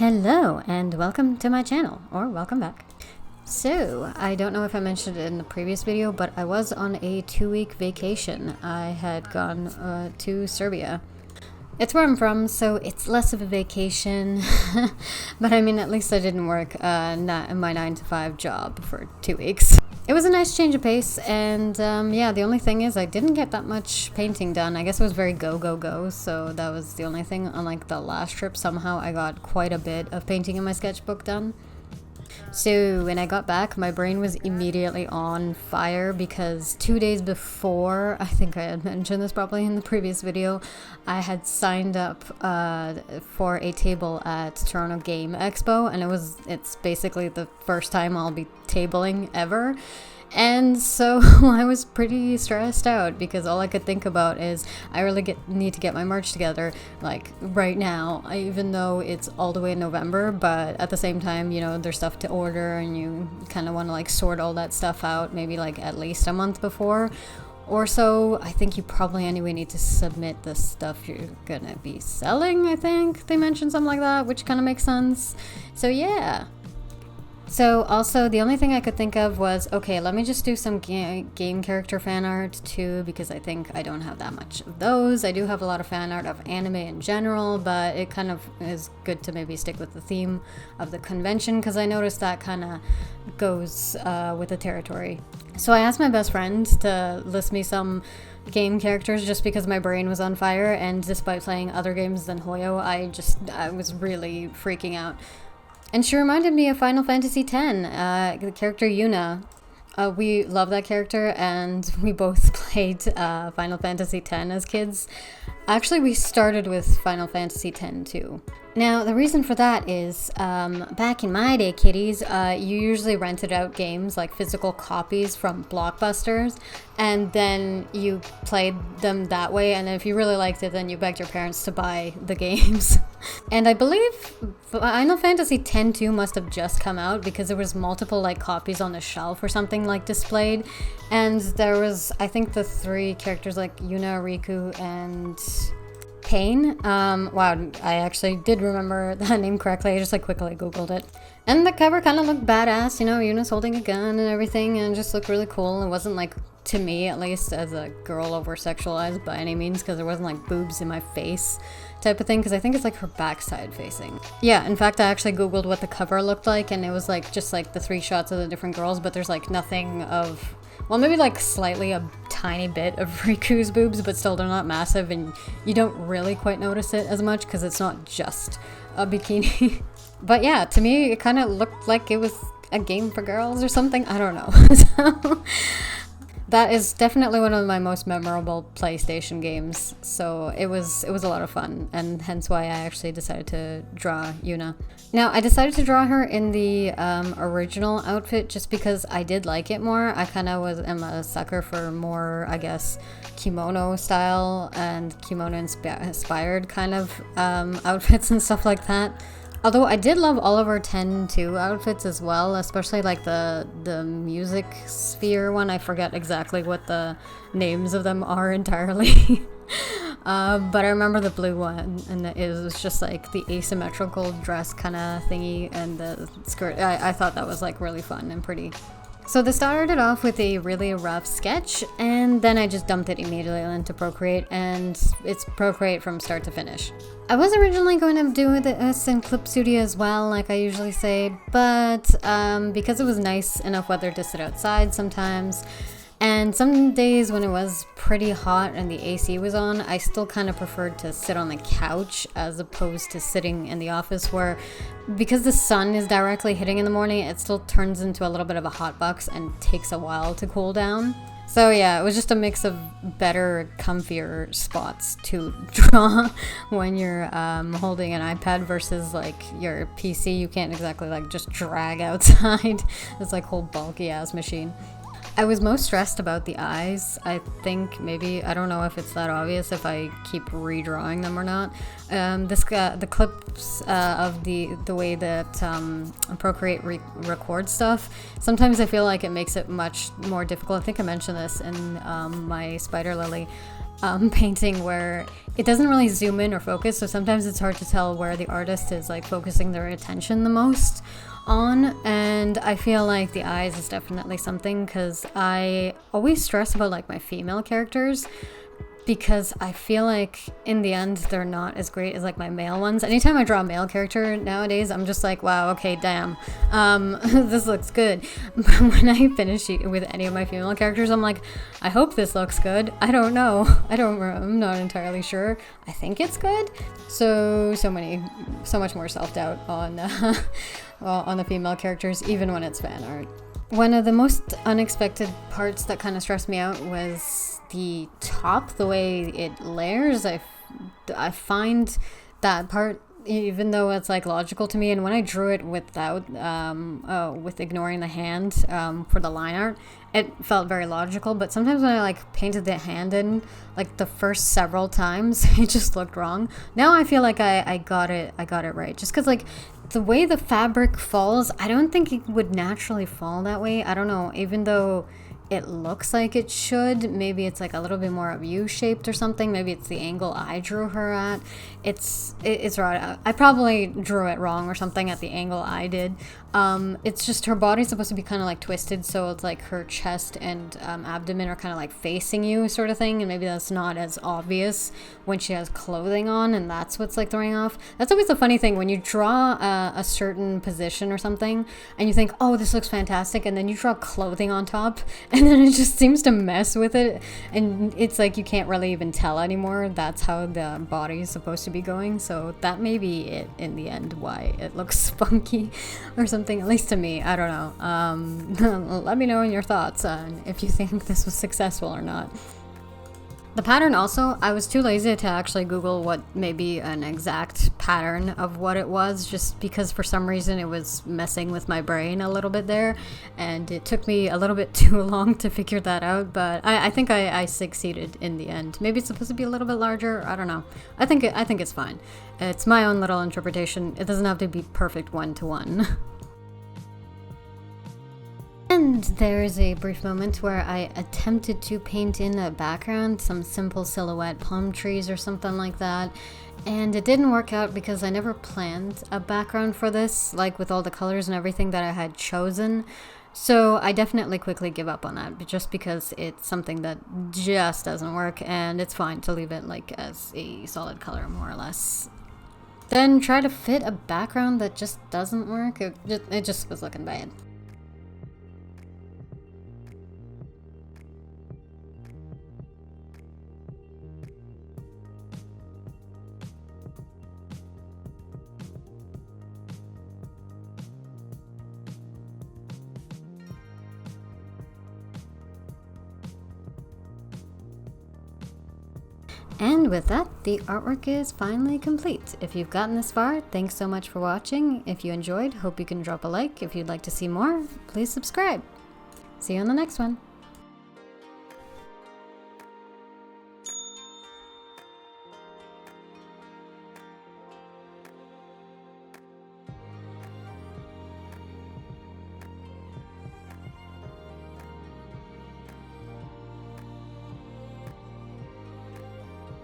Hello and welcome to my channel, or welcome back. So, I don't know if I mentioned it in the previous video, but I was on a 2-week vacation. I had gone to Serbia. It's where I'm from, so it's less of a vacation, but I mean, at least I didn't work my 9-to-5 job for 2 weeks. It was a nice change of pace, and yeah, the only thing is I didn't get that much painting done. I guess it was very go, go, go, so that was the only thing. Unlike the last trip, somehow I got quite a bit of painting in my sketchbook done. So when I got back, my brain was immediately on fire because 2 days before, I think I had mentioned this probably in the previous video, I had signed up for a table at Toronto Game Expo, and it's basically the first time I'll be tabling ever. And so I was pretty stressed out because all I could think about is I really need to get my merch together, like right now, even though it's all the way in November. But at the same time, you know, there's stuff to order and you kind of want to like sort all that stuff out maybe like at least a month before or so. I think you probably anyway need to submit the stuff you're gonna be selling. I think they mentioned something like that, which kind of makes sense. So yeah. So also the only thing I could think of was, okay, let me just do some game character fan art too, because I think I don't have that much of those. I do have a lot of fan art of anime in general, but it kind of is good to maybe stick with the theme of the convention because I noticed that kind of goes with the territory. So I asked my best friend to list me some game characters just because my brain was on fire, and despite playing other games than Hoyo, I was really freaking out. And she reminded me of Final Fantasy X, the character Yuna. We love that character, and we both played Final Fantasy X as kids. Actually, we started with Final Fantasy X too. Now, the reason for that is, back in my day, kiddies, you usually rented out games, like physical copies from Blockbusters, and then you played them that way, and if you really liked it, then you begged your parents to buy the games. And I believe Final Fantasy X-2 must have just come out because there was multiple like copies on the shelf or something like displayed, and there was, I think, the 3 characters like Yuna, Riku, and Pain. Wow, I actually did remember that name correctly. I just like quickly googled it. And the cover kind of looked badass, you know, Yuna's holding a gun and everything, and it just looked really cool. It wasn't like, to me at least, as a girl, over sexualized by any means, because there wasn't like boobs in my face type of thing, because I think it's like her backside facing. Yeah, in fact, I actually googled what the cover looked like, and it was like just like the 3 shots of the different girls, but there's like nothing of, well, maybe like slightly a tiny bit of Riku's boobs, but still they're not massive, and you don't really quite notice it as much because it's not just a bikini. But yeah, to me it kind of looked like it was a game for girls or something. I don't know. So that is definitely one of my most memorable PlayStation games, so it was a lot of fun, and hence why I actually decided to draw Yuna. Now, I decided to draw her in the original outfit just because I did like it more. I kind of am a sucker for more, I guess, kimono style and kimono inspired kind of outfits and stuff like that. Although I did love all of her 10-2 outfits as well, especially like the music sphere one. I forget exactly what the names of them are entirely. But I remember the blue one, and it was just like the asymmetrical dress kind of thingy, and the skirt. I thought that was like really fun and pretty. So this started off with a really rough sketch, and then I just dumped it immediately into Procreate, and it's Procreate from start to finish. I was originally going to do this in Clip Studio as well, like I usually say, but because it was nice enough weather to sit outside sometimes, and some days when it was pretty hot and the AC was on, I still kind of preferred to sit on the couch as opposed to sitting in the office, where because the sun is directly hitting in the morning, it still turns into a little bit of a hot box and takes a while to cool down. So yeah, it was just a mix of better, comfier spots to draw when you're holding an iPad versus like your PC. You can't exactly like just drag outside. It's like whole bulky ass machine. I was most stressed about the eyes. I think maybe, I don't know if it's that obvious if I keep redrawing them or not. The clips of the way that Procreate records stuff, sometimes I feel like it makes it much more difficult. I think I mentioned this in my Spider Lily. painting where it doesn't really zoom in or focus, so sometimes it's hard to tell where the artist is like focusing their attention the most on. And I feel like the eyes is definitely something, because I always stress about like my female characters, because I feel like in the end they're not as great as like my male ones. Anytime I draw a male character nowadays, I'm just like, wow, okay, damn, this looks good. But when I finish with any of my female characters, I'm like, I hope this looks good. I don't know. I'm not entirely sure. I think it's good. So much more self-doubt on on the female characters, even when it's fan art. One of the most unexpected parts that kind of stressed me out was the top, the way it layers. I find that part, even though it's like logical to me, and when I drew it without with ignoring the hand for the line art, it felt very logical. But sometimes when I like painted the hand in, like the first several times, it just looked wrong. Now I feel like I got it right, just because like the way the fabric falls, I don't think it would naturally fall that way. I don't know, even though it looks like it should. Maybe it's like a little bit more U-shaped or something. Maybe it's the angle I drew her at. It's right. I probably drew it wrong or something at the angle I did. It's just her body's supposed to be kind of like twisted, so it's like her chest and abdomen are kind of like facing you sort of thing, and maybe that's not as obvious when she has clothing on, and that's what's like throwing off. That's always a funny thing when you draw a certain position or something and you think, oh, this looks fantastic, and then you draw clothing on top and then it just seems to mess with it, and it's like you can't really even tell anymore. That's how the body is supposed to be going. So that may be it in the end, why it looks funky or something, at least to me. I don't know. Let me know in your thoughts on if you think this was successful or not. The pattern also, I was too lazy to actually Google what maybe an exact pattern of what it was, just because for some reason it was messing with my brain a little bit there, and it took me a little bit too long to figure that out. But I think I succeeded in the end. Maybe it's supposed to be a little bit larger. I don't know. I think it's fine. It's my own little interpretation. It doesn't have to be perfect one-to-one. And there is a brief moment where I attempted to paint in a background, some simple silhouette palm trees or something like that, and it didn't work out because I never planned a background for this, like with all the colors and everything that I had chosen. So I definitely quickly give up on that, just because it's something that just doesn't work, and it's fine to leave it like as a solid color, more or less. Then try to fit a background that just doesn't work. It just was looking bad. And with that, the artwork is finally complete. If you've gotten this far, thanks so much for watching. If you enjoyed, hope you can drop a like. If you'd like to see more, please subscribe. See you on the next one.